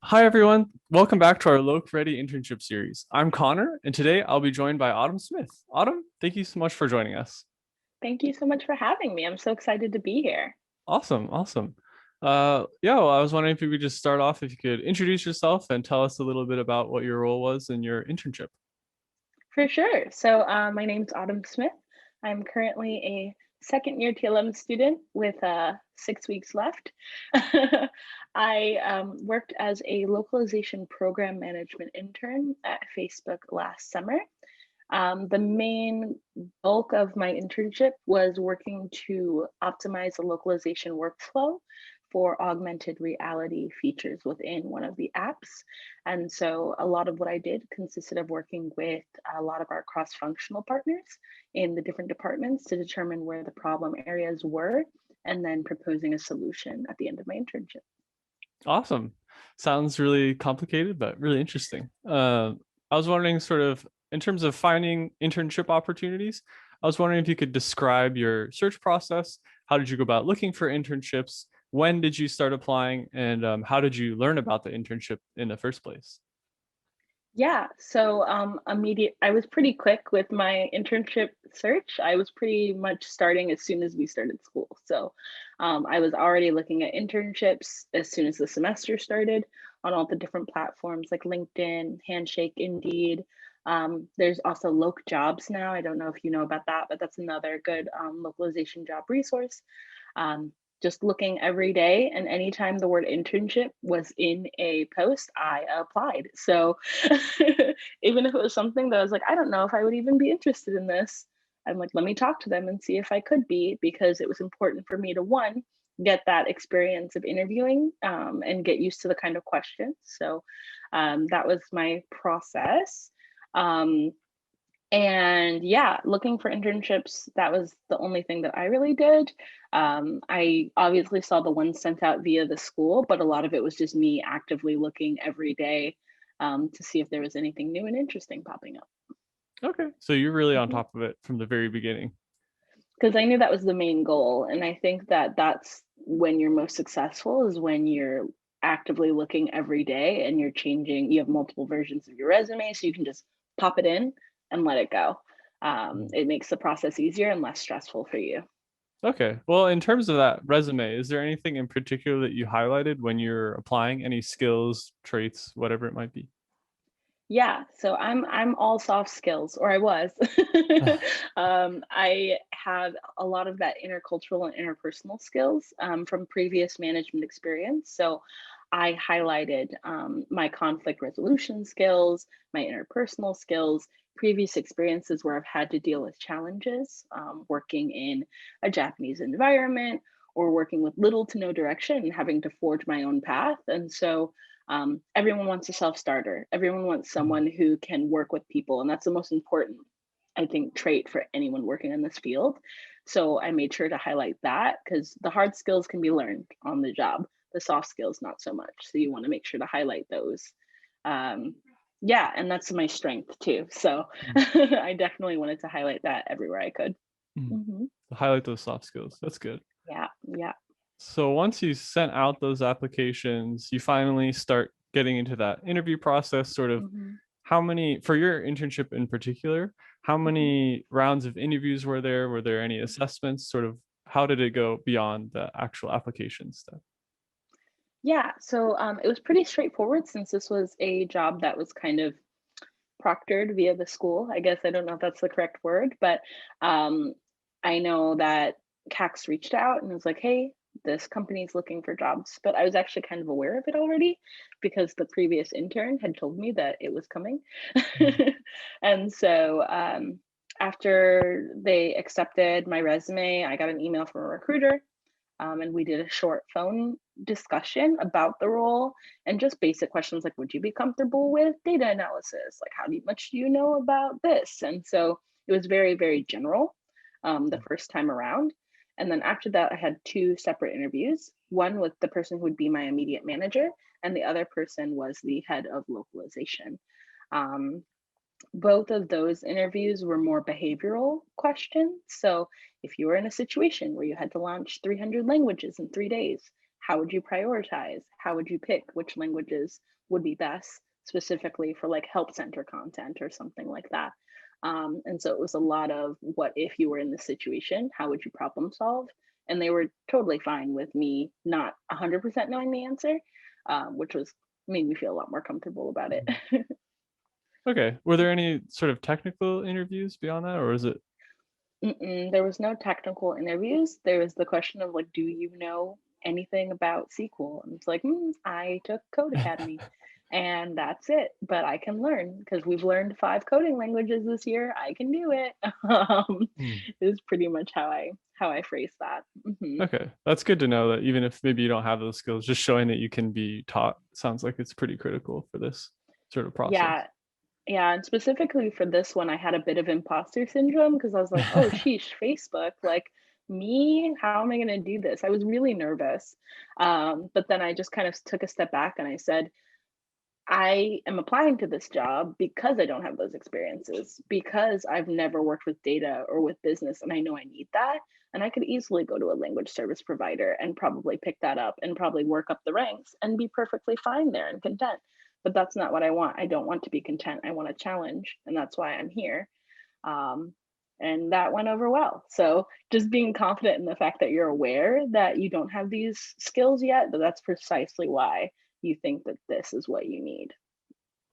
Hi, everyone. Welcome back to our LocReady internship series. I'm Connor, and today I'll be joined by Autumn Smith. Autumn, thank you so much for joining us. Thank you so much for having me. I'm so excited to be here. Awesome, awesome. Well, I was wondering if you could just start off, if you could introduce yourself and tell us a little bit about what your role was in your internship. For sure. My name's Autumn Smith. I'm currently a second year TLM student with 6 weeks left. I worked as a localization program management intern at Facebook last summer. The main bulk of my internship was working to optimize the localization workflow for augmented reality features within one of the apps. And so a lot of what I did consisted of working with a lot of our cross-functional partners in the different departments to determine where the problem areas were and then proposing a solution at the end of my internship. Awesome. Sounds really complicated, but really interesting. I was wondering, sort of, in terms of finding internship opportunities, I was wondering if you could describe your search process. How did you go about looking for internships? When did you start applying? And how did you learn about the internship in the first place? Yeah, immediate I was pretty quick with my internship search. I was pretty much starting as soon as we started school. I was already looking at internships as soon as the semester started on all the different platforms like LinkedIn, Handshake, Indeed. There's also Loc Jobs now. I don't know if you know about that, but that's another good localization job resource. Um, just looking every day, and anytime the word internship was in a post, I applied. So even if it was something that I was like, I don't know if I would even be interested in this, I'm like, let me talk to them and see if I could be, because it was important for me to, one, get that experience of interviewing and get used to the kind of questions. That was my process. Um, and yeah, looking for internships, that was the only thing that I really did. I obviously saw the ones sent out via the school, but a lot of it was just me actively looking every day to see if there was anything new and interesting popping up. Okay, so you're really on Because top of it from the very beginning. I knew that was the main goal. And I think that that's when you're most successful, is when you're actively looking every day and you're changing, you have multiple versions of your resume, so you can just pop it in and let it go. It makes the process easier and less stressful for you. Okay. Well, in terms of that resume, is there anything in particular that you highlighted when you're applying? Any skills, traits, whatever it might be? Yeah, so I'm all soft skills, or I was. I have a lot of that intercultural and interpersonal skills from previous management experience. So I highlighted my conflict resolution skills, my interpersonal skills, previous experiences where I've had to deal with challenges, working in a Japanese environment or working with little to no direction and having to forge my own path. Everyone wants a self-starter. Everyone wants someone who can work with people, and that's the most important, I think, trait for anyone working in this field. So I made sure to highlight that, because the hard skills can be learned on the job, the soft skills not so much. So you want to make sure to highlight those. Um, yeah, and that's my strength too. So I definitely wanted to highlight that everywhere I could. Mhm. Hmm. Highlight those soft skills. That's good. Yeah, yeah. So once you sent out those applications, you finally start getting into that interview process. Sort of, Hmm. how many, for your internship in particular, how Hmm. many rounds of interviews were there? Were there any assessments? Sort of, how did it go beyond the actual application step? Yeah, it was pretty straightforward since this was a job that was kind of proctored via the school. I guess I don't know if that's the correct word, but um, I know that CAX reached out and was like, hey, this company's looking for jobs. But I was actually kind of aware of it already because the previous intern had told me that it was coming. and so after they accepted my resume, I got an email from a recruiter, and we did a short phone discussion about the role and just basic questions like, would you be comfortable with data analysis? Like, much do you know about this? And so it was very, very general the first time around. And then after that, I had two separate interviews, one with the person who would be my immediate manager, and the other person was the head of localization. Um, Both of those interviews were more behavioral questions. So, if you were in a situation where you had to launch 300 languages in 3 days, how would you prioritize? How would you pick which languages would be best specifically for like help center content or something like that? And so it was a lot of what if you were in this situation, how would you problem solve? And they were totally fine with me not 100% knowing the answer, which was made me feel a lot more comfortable about it. Okay. Were there any sort of technical interviews beyond that, or is it? There was no technical interviews. There was the question of like, do you know anything about SQL? And it's like, I took Code Academy, and that's it. But I can learn because we've learned 5 coding languages this year. I can do it. Hmm. Is pretty much how I phrase that. Okay, that's good to know that even if maybe you don't have those skills, just showing that you can be taught sounds like it's pretty critical for this sort of process. Yeah, yeah, and specifically for this one, I had a bit of imposter syndrome because I was like, "Oh, sheesh, Facebook, like me, how am I gonna do this?" I was really nervous. But then I just kind of took a step back and I said, I am applying to this job because I don't have those experiences, because I've never worked with data or with business, and I know I need that. And I could easily go to a language service provider and probably pick that up and probably work up the ranks and be perfectly fine there and content. But that's not what I want. I don't want to be content. I want a challenge. And that's why I'm here. Um, and that went over well. So just being confident in the fact that you're aware that you don't have these skills yet, but that's precisely why you think that this is what you need.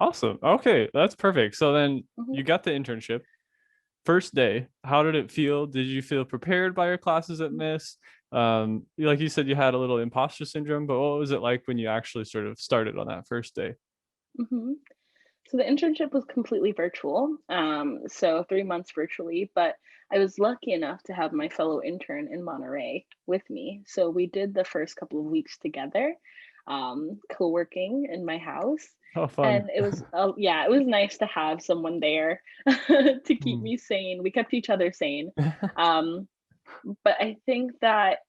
Awesome. Okay, that's perfect. So then Mhm, you got the internship. First day, how did it feel? Did you feel prepared by your classes at mhm, Miss? Like you said, you had a little imposter syndrome, but what was it like when you actually sort of started on that first day? mhm. So the internship was completely virtual. So 3 months virtually, but I was lucky enough to have my fellow intern in Monterey with me. So we did the first couple of weeks together, co-working in my house. Oh, fun. And it was, yeah, it was nice to have someone there to keep Hmm. me sane. We kept each other sane. Um, but I think that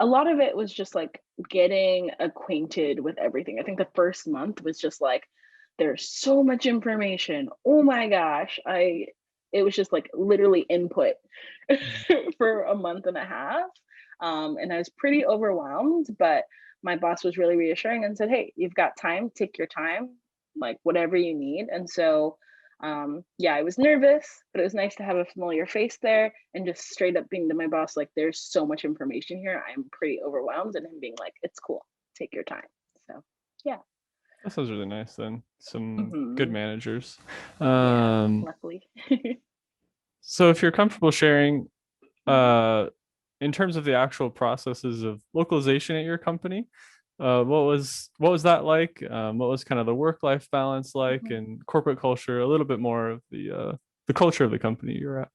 a lot of it was just like getting acquainted with everything. I think the first month was just like, there's so much information. Oh my gosh. It was just like literally input for a month and a half. And I was pretty overwhelmed, but my boss was really reassuring and said, "Hey, you've got time, take your time, like whatever you need." And so, yeah, I was nervous, but it was nice to have a familiar face there and just straight up being to my boss, like, there's so much information here. I'm pretty overwhelmed. And him being like, it's cool, take your time. So, yeah. That sounds really nice then. Some good Hmm. managers. Yeah, Um, luckily. so if you're comfortable sharing, Mhm, uh, in terms of the actual processes of localization at your company, what was that like? What was kind of the work-life balance like, mhm. and corporate culture? A little bit more of the culture of the company you're at.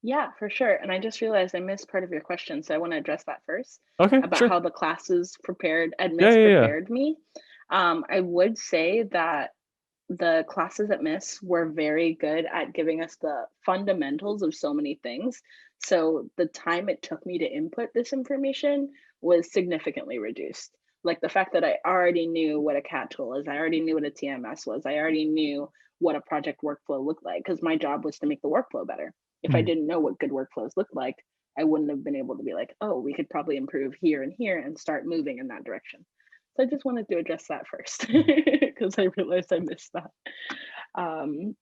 Yeah, for sure. And I just realized I missed part of your question. So I want to address that first Okay, about sure. how the classes prepared, Yeah, admits yeah, yeah. prepared me. I would say that the classes at Miss were very good at giving us the fundamentals of so many things. So the time it took me to input this information was significantly reduced. Like the fact that I already knew what a CAT tool is, I already knew what a TMS was, I already knew what a project workflow looked like because my job was to make the workflow better. If I Mhm. didn't know what good workflows looked like, I wouldn't have been able to be like, oh, we could probably improve here and here and start moving in that direction. So I just wanted to address that first because I realized I missed that. Um,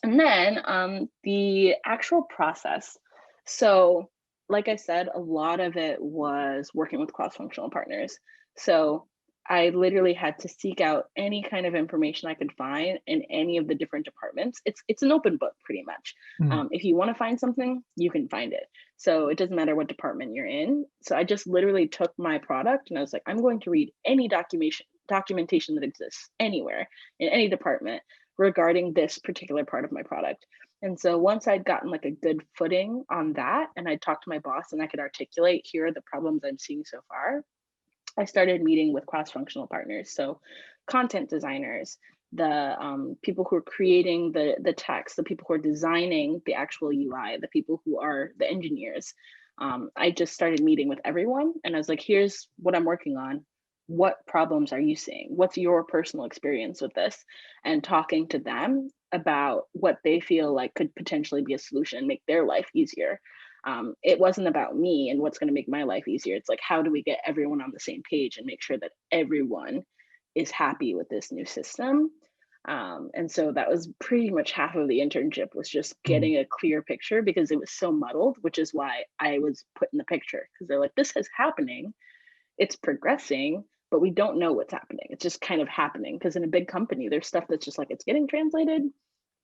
and then the actual process. So, like I said, a lot of it was working with cross functional partners. So, I literally had to seek out any kind of information I could find in any of the different departments. It's an open book, pretty much. Mhm. If you want to find something, you can find it. So it doesn't matter what department you're in. So I just literally took my product and I was like, I'm going to read any documentation that exists anywhere in any department regarding this particular part of my product. And so once I'd gotten like a good footing on that and I talked to my boss and I could articulate here are the problems I'm seeing so far, I started meeting with cross-functional partners. So content designers, the people who are creating the text, the people who are designing the actual UI, the people who are the engineers. I just started meeting with everyone and I was like, here's what I'm working on. What problems are you seeing? What's your personal experience with this? And talking to them about what they feel like could potentially be a solution and make their life easier. It wasn't about me and what's going to make my life easier. It's like, how do we get everyone on the same page and make sure that everyone is happy with this new system? And so that was pretty much half of the internship, was just Mm, getting a clear picture, because it was so muddled, which is why I was put in the picture, because they're like, this is happening, it's progressing, but we don't know what's happening. It's just kind of happening, because in a big company, there's stuff that's just like, it's getting translated,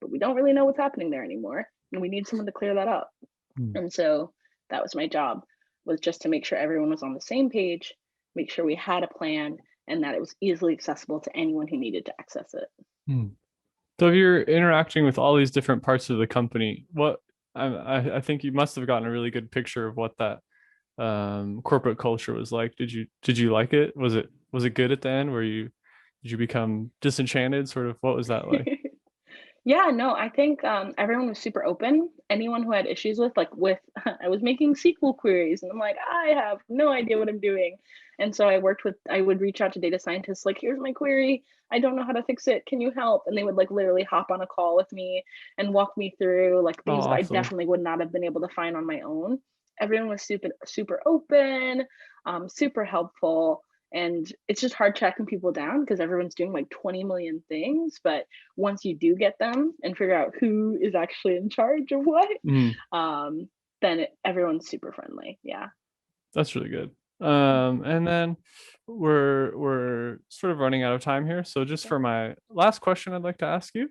but we don't really know what's happening there anymore. And we need someone to clear that up. mm, And so that was my job, was just to make sure everyone was on the same page, make sure we had a plan, and that it was easily accessible to anyone who needed to access it. mm. So if you're interacting with all these different parts of the company, what I think you must have gotten a really good picture of what that corporate culture was like. Did you like it? Was it good at the end? Did you become disenchanted? Sort of what was that like? Yeah, no, I think everyone was super open. Anyone who had issues with I was making SQL queries, and I'm like, I have no idea what I'm doing. And so I would reach out to data scientists, like, here's my query. I don't know how to fix it. Can you help? And they would like literally hop on a call with me and walk me through like Oh, things that I awesome. definitely would not have been able to find on my own. Everyone was super open, super helpful. And it's just hard tracking people down because everyone's doing like 20 million things. But once you do get them and figure out who is actually in charge of what, Mm, um, then everyone's super friendly. Yeah. that's really good. And then we're sort of running out of time here. So just Yeah. for my last question, I'd like to ask you,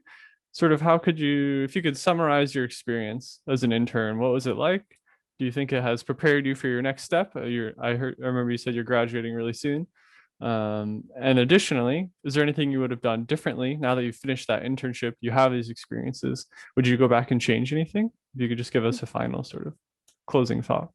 sort of how could you, if you could summarize your experience as an intern, what was it like? Do you think it has prepared you for your next step? I remember you said you're graduating really soon. And additionally, is there anything you would have done differently now that you've finished that internship? You have these experiences. Would you go back and change anything? If you could just give us a final sort of closing thought.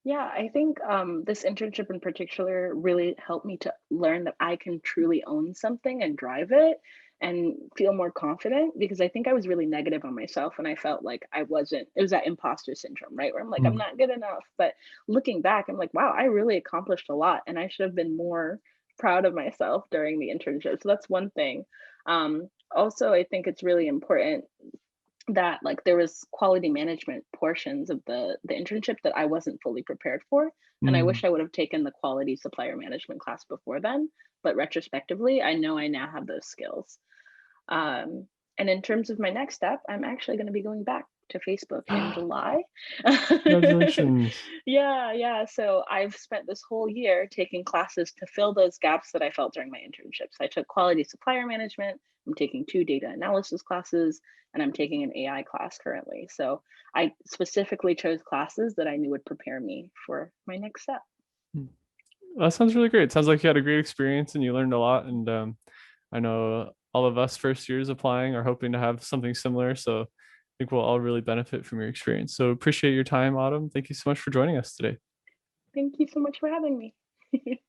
Yeah, I think this internship in particular really helped me to learn that I can truly own something and drive it and feel more confident, because I think I was really negative on myself and I felt like I wasn't, it was that imposter syndrome, right? Where I'm like, I'm Mm, not good enough. But looking back, I'm like, wow, I really accomplished a lot and I should have been more proud of myself during the internship. So that's one thing. Also, I think it's really important that like there was quality management portions of the internship that I wasn't fully prepared for, and I mm. wish I would have taken the quality supplier management class before then, but retrospectively I know I now have those skills. And in terms of my next step, I'm actually going to be going back to Facebook in July. Congratulations. Yeah. So I've spent this whole year taking classes to fill those gaps that I felt during my internships. I took quality supplier management, I'm taking two data analysis classes, and I'm taking an AI class currently. So I specifically chose classes that I knew would prepare me for my next step. That sounds really great. It sounds like you had a great experience and you learned a lot. And I know all of us first years applying are hoping to have something similar. So I think we'll all really benefit from your experience. So appreciate your time, Autumn. Thank you so much for joining us today. Thank you so much for having me.